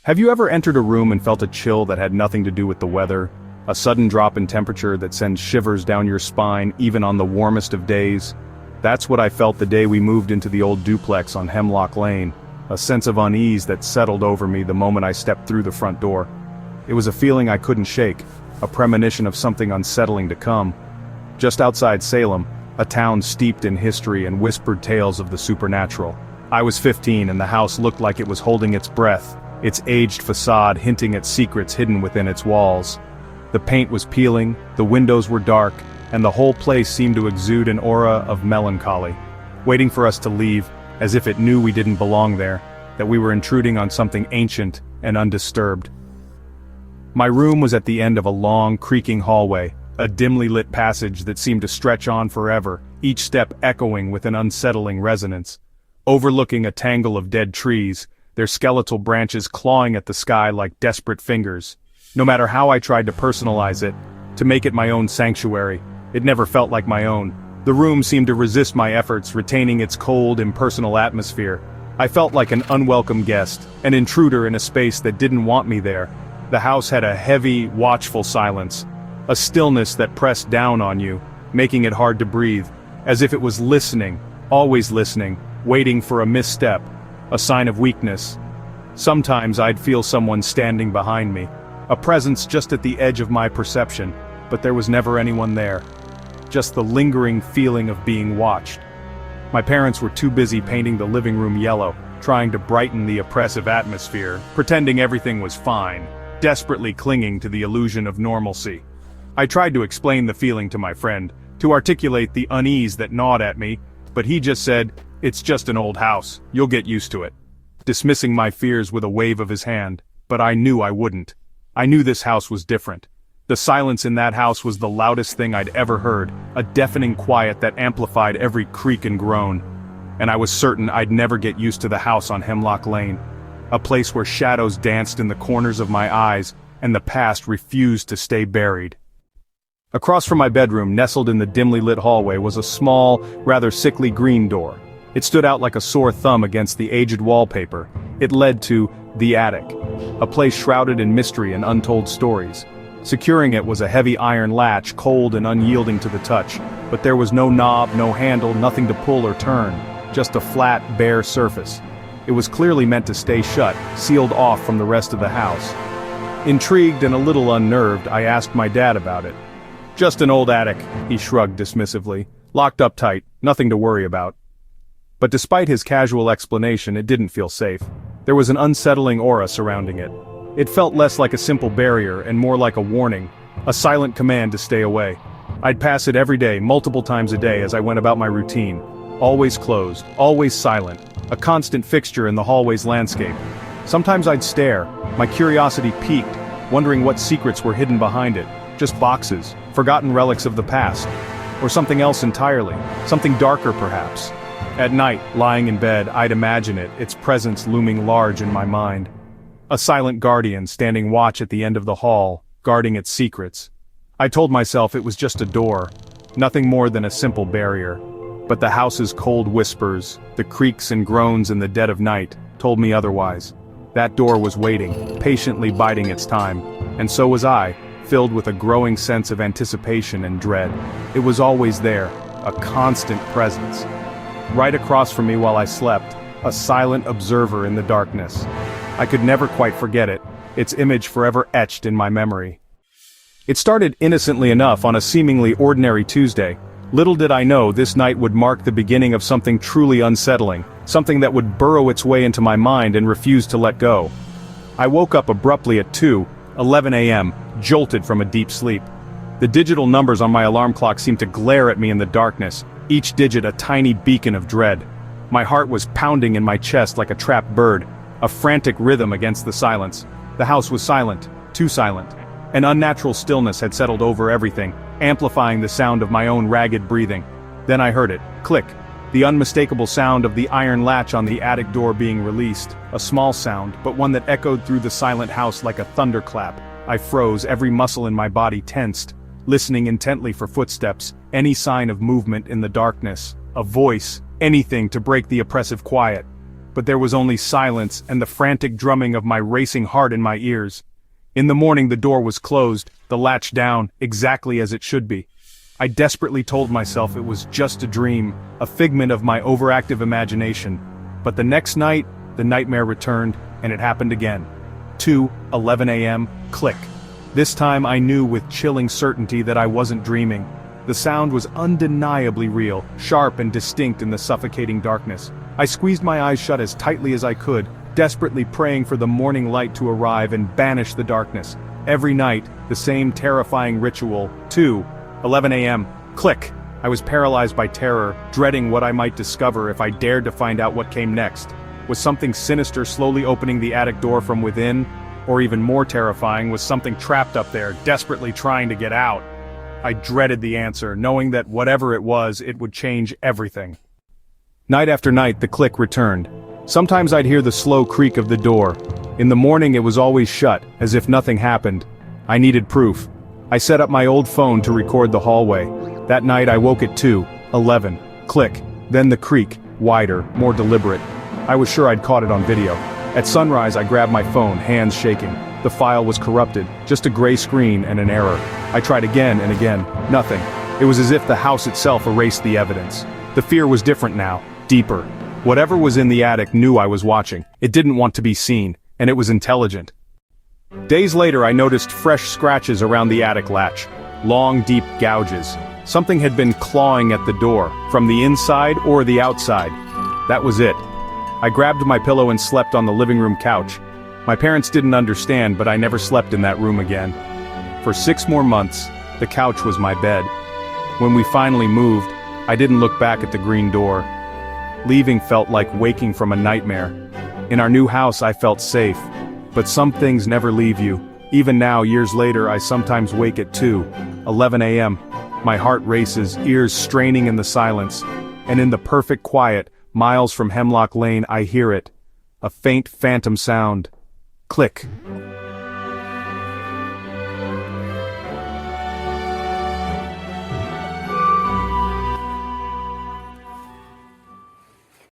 Have you ever entered a room and felt a chill that had nothing to do with the weather? A sudden drop in temperature that sends shivers down your spine even on the warmest of days? That's what I felt the day we moved into the old duplex on Hemlock Lane, a sense of unease that settled over me the moment I stepped through the front door. It was a feeling I couldn't shake, a premonition of something unsettling to come. Just outside Salem, a town steeped in history and whispered tales of the supernatural. I was 15 and the house looked like it was holding its breath, its aged facade hinting at secrets hidden within its walls. The paint was peeling, the windows were dark, and the whole place seemed to exude an aura of melancholy, waiting for us to leave, as if it knew we didn't belong there, that we were intruding on something ancient and undisturbed. My room was at the end of a long, creaking hallway, a dimly lit passage that seemed to stretch on forever, each step echoing with an unsettling resonance. Overlooking a tangle of dead trees, their skeletal branches clawing at the sky like desperate fingers. No matter how I tried to personalize it, to make it my own sanctuary, it never felt like my own. The room seemed to resist my efforts, retaining its cold, impersonal atmosphere. I felt like an unwelcome guest, an intruder in a space that didn't want me there. The house had a heavy, watchful silence, a stillness that pressed down on you, making it hard to breathe, as if it was listening, always listening, waiting for a misstep, a sign of weakness. Sometimes I'd feel someone standing behind me, a presence just at the edge of my perception, but there was never anyone there. Just the lingering feeling of being watched. My parents were too busy painting the living room yellow, trying to brighten the oppressive atmosphere, pretending everything was fine, desperately clinging to the illusion of normalcy. I tried to explain the feeling to my friend, to articulate the unease that gnawed at me, but he just said, "It's just an old house, you'll get used to it," dismissing my fears with a wave of his hand. But I knew I wouldn't. I knew this house was different. The silence in that house was the loudest thing I'd ever heard, a deafening quiet that amplified every creak and groan. And I was certain I'd never get used to the house on Hemlock Lane, a place where shadows danced in the corners of my eyes, and the past refused to stay buried. Across from my bedroom, nestled in the dimly lit hallway, was a small, rather sickly green door. It stood out like a sore thumb against the aged wallpaper. It led to the attic, a place shrouded in mystery and untold stories. Securing it was a heavy iron latch, cold and unyielding to the touch, but there was no knob, no handle, nothing to pull or turn, just a flat, bare surface. It was clearly meant to stay shut, sealed off from the rest of the house. Intrigued and a little unnerved, I asked my dad about it. "Just an old attic," he shrugged dismissively. "Locked up tight, nothing to worry about." But despite his casual explanation, it didn't feel safe. There was an unsettling aura surrounding it. It felt less like a simple barrier and more like a warning, a silent command to stay away. I'd pass it every day, multiple times a day as I went about my routine. Always closed, always silent, a constant fixture in the hallway's landscape. Sometimes I'd stare, my curiosity piqued, wondering what secrets were hidden behind it. Just boxes, forgotten relics of the past. Or something else entirely, something darker perhaps. At night, lying in bed, I'd imagine it, its presence looming large in my mind. A silent guardian standing watch at the end of the hall, guarding its secrets. I told myself it was just a door, nothing more than a simple barrier. But the house's cold whispers, the creaks and groans in the dead of night, told me otherwise. That door was waiting, patiently biding its time, and so was I, filled with a growing sense of anticipation and dread. It was always there, a constant presence. Right across from me while I slept, a silent observer in the darkness. I could never quite forget it, its image forever etched in my memory. It started innocently enough on a seemingly ordinary Tuesday. Little did I know this night would mark the beginning of something truly unsettling, something that would burrow its way into my mind and refuse to let go. I woke up abruptly at 2:11 a.m., jolted from a deep sleep. The digital numbers on my alarm clock seemed to glare at me in the darkness, each digit a tiny beacon of dread. My heart was pounding in my chest like a trapped bird, a frantic rhythm against the silence. The house was silent, too silent. An unnatural stillness had settled over everything, amplifying the sound of my own ragged breathing. Then I heard it, click, the unmistakable sound of the iron latch on the attic door being released, a small sound, but one that echoed through the silent house like a thunderclap. I froze, every muscle in my body tensed, listening intently for footsteps, any sign of movement in the darkness, a voice, anything to break the oppressive quiet. but there was only silence and the frantic drumming of my racing heart in my ears. In the morning the door was closed, the latch down, exactly as it should be. I desperately told myself it was just a dream, a figment of my overactive imagination. But the next night, the nightmare returned, and it happened again. 2:11 a.m., click. This time I knew with chilling certainty that I wasn't dreaming. The sound was undeniably real, sharp and distinct in the suffocating darkness. I squeezed my eyes shut as tightly as I could, desperately praying for the morning light to arrive and banish the darkness. Every night, the same terrifying ritual. 2:11 a.m., click. I was paralyzed by terror, dreading what I might discover if I dared to find out what came next. Was something sinister slowly opening the attic door from within? Or even more terrifying, was something trapped up there, desperately trying to get out? I dreaded the answer, knowing that whatever it was, it would change everything. Night after night, the click returned. Sometimes I'd hear the slow creak of the door. In the morning it was always shut, as if nothing happened. I needed proof. I set up my old phone to record the hallway. That night I woke at 2:11. Click. Then the creak, wider, more deliberate. I was sure I'd caught it on video. At sunrise I grabbed my phone, hands shaking. The file was corrupted, just a gray screen and an error. I tried again and again, nothing. It was as if the house itself erased the evidence. The fear was different now, deeper. Whatever was in the attic knew I was watching. It didn't want to be seen, and it was intelligent. Days later I noticed fresh scratches around the attic latch. Long, deep gouges. Something had been clawing at the door, from the inside or the outside. That was it. I grabbed my pillow and slept on the living room couch. My parents didn't understand, but I never slept in that room again. For 6 more months, the couch was my bed. When we finally moved, I didn't look back at the green door. Leaving felt like waking from a nightmare. In our new house I felt safe. But some things never leave you. Even now, years later, I sometimes wake at 2:11 a.m. My heart races, ears straining in the silence. And in the perfect quiet, miles from Hemlock Lane, I hear it. A faint phantom sound. Click.